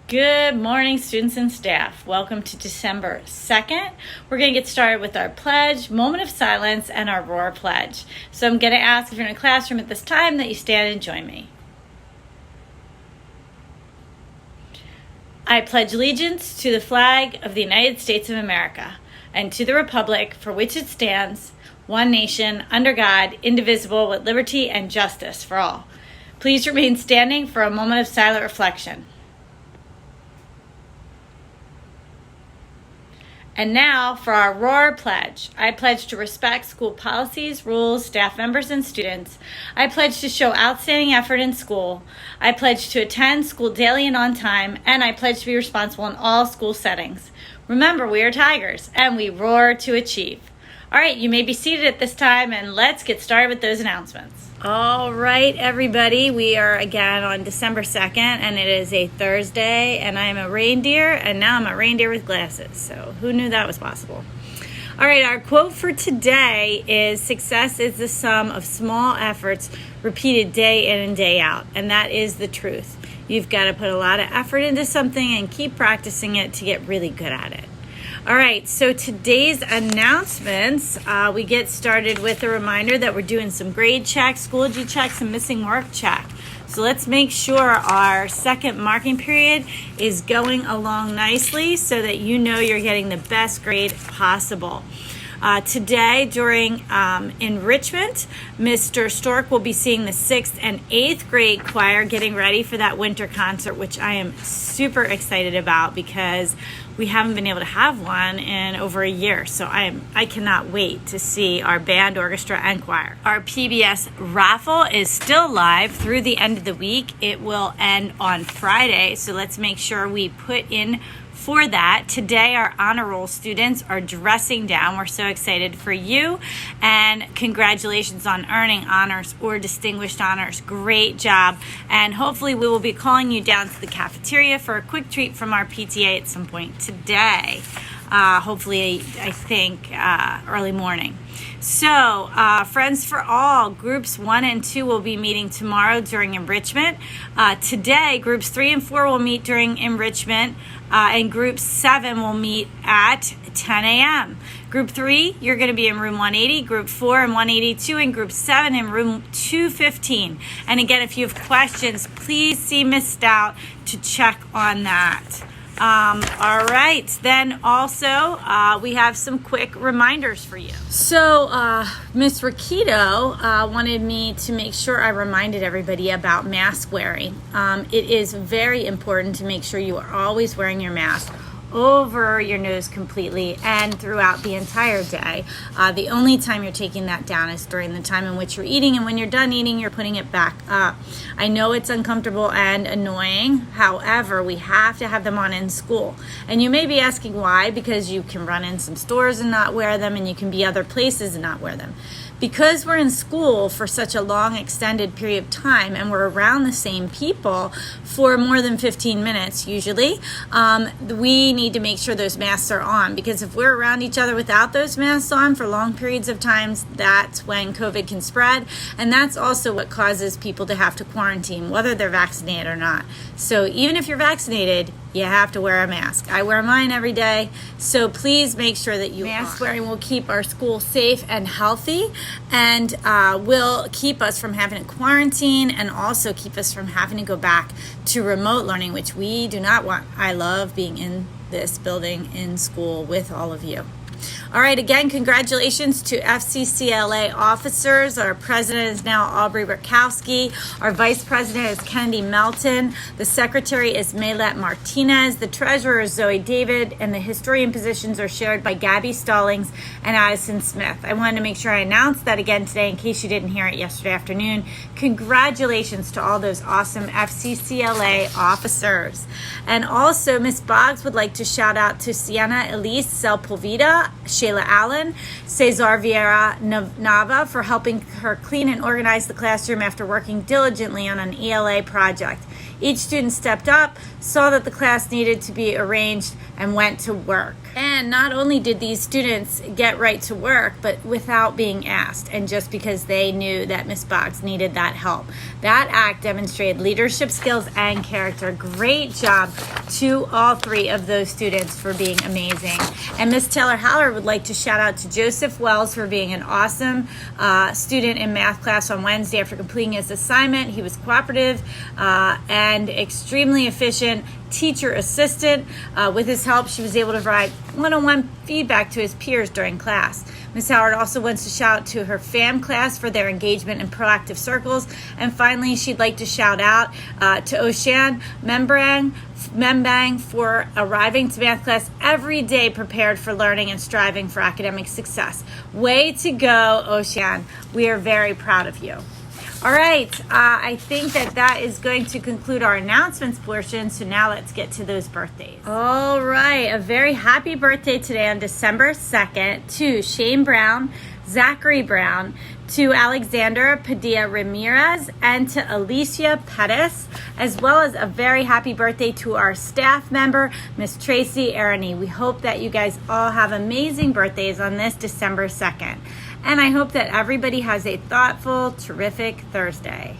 Good morning, students and staff. Welcome to December 2nd. We're going to get started with our pledge, moment of silence, and our roar pledge. So I'm going to ask if you're in a classroom at this time that you stand and join me. I pledge allegiance to the flag of the United States of America and to the republic for which it stands, one nation, under God, indivisible, with liberty and justice for all. Please remain standing for a moment of silent reflection. And now for our roar pledge. I pledge to respect school policies, rules, staff members, and students. I pledge to show outstanding effort in school. I pledge to attend school daily and on time. And I pledge to be responsible in all school settings. Remember, we are Tigers, and we roar to achieve. All right, you may be seated at this time, and let's get started with those announcements. All right, everybody, we are again on December 2nd, and it is a Thursday, and I am a reindeer, and now I'm a reindeer with glasses, so who knew that was possible? All right, our quote for today is, "Success is the sum of small efforts repeated day in and day out," and that is the truth. You've got to put a lot of effort into something and keep practicing it to get really good at it. All right, so today's announcements, we get started with a reminder that we're doing some grade checks, Schoology checks, and missing work check. So let's make sure our second marking period is going along nicely so that you know you're getting the best grade possible. Today during enrichment, Mr. Stork will be seeing the 6th and 8th grade choir getting ready for that winter concert, which I am super excited about because we haven't been able to have one in over a year. So I cannot wait to see our band, orchestra, and choir. Our Pbs Raffle is still live through the end of the week. It will end on Friday, so let's make sure we put in for that. Today, our honor roll students are dressing down. We're so excited for you, and congratulations on earning honors or distinguished honors. Great job, and hopefully we will be calling you down to the cafeteria for a quick treat from our PTA at some point today. Hopefully, I think early morning. So, Friends for All, Groups 1 and 2 will be meeting tomorrow during enrichment. Today, Groups 3 and 4 will meet during enrichment, and Group 7 will meet at 10 a.m. Group 3, you're going to be in room 180, Group 4 in 182, and Group 7 in room 215. And again, if you have questions, please see Ms. Stout to check on that. All right, then also we have some quick reminders for you. So Miss Rakito wanted me to make sure I reminded everybody about mask wearing. It is very important to make sure you are always wearing your mask over your nose completely and throughout the entire day. The only time you're taking that down is during the time in which you're eating, and when you're done eating, you're putting it back up. I know it's uncomfortable and annoying. However, we have to have them on in school. And you may be asking why, because you can run in some stores and not wear them, and you can be other places and not wear them. Because we're in school for such a long extended period of time and we're around the same people for more than 15 minutes usually, we need to make sure those masks are on, because if we're around each other without those masks on for long periods of times, that's when COVID can spread, and that's also what causes people to have to quarantine, whether they're vaccinated or not. So even if you're vaccinated, you have to wear a mask. I wear mine every day, so please make sure that you mask wearing will keep our school safe and healthy, and will keep us from having to quarantine, and also keep us from having to go back to remote learning, which we do not want. I love being in this building in school with all of you. All right, again, congratulations to FCCLA officers. Our president is now Aubrey Rakowski. Our vice president is Kennedy Melton. The secretary is Maylette Martinez. The treasurer is Zoe David. And the historian positions are shared by Gabby Stallings and Addison Smith. I wanted to make sure I announced that again today in case you didn't hear it yesterday afternoon. Congratulations to all those awesome FCCLA officers. And also, Ms. Boggs would like to shout out to Sienna Elise Sepulveda, Shayla Allen, Cesar Vieira Nava for helping her clean and organize the classroom after working diligently on an ELA project. Each student stepped up, saw that the class needed to be arranged, and went to work. And not only did these students get right to work, but without being asked, and just because they knew that Miss Boggs needed that help. That act demonstrated leadership skills and character. Great job to all three of those students for being amazing. And Miss Taylor-Haller would like to shout out to Joseph Wells for being an awesome student in math class on Wednesday after completing his assignment. He was cooperative and extremely efficient teacher assistant. With his help, she was able to provide one-on-one feedback to his peers during class. Ms. Howard also wants to shout out to her FAM class for their engagement in proactive circles. And finally, she'd like to shout out to Oshan Membang for arriving to math class every day prepared for learning and striving for academic success. Way to go, Oshan. We are very proud of you. All right, I think that is going to conclude our announcements portion, so now let's get to those birthdays. All right, a very happy birthday today on December 2nd to Shane Brown, Zachary Brown, to Alexander Padilla Ramirez, and to Alicia Pettis, as well as a very happy birthday to our staff member, Miss Tracy Aroney. We hope that you guys all have amazing birthdays on this December 2nd. And I hope that everybody has a thoughtful, terrific Thursday.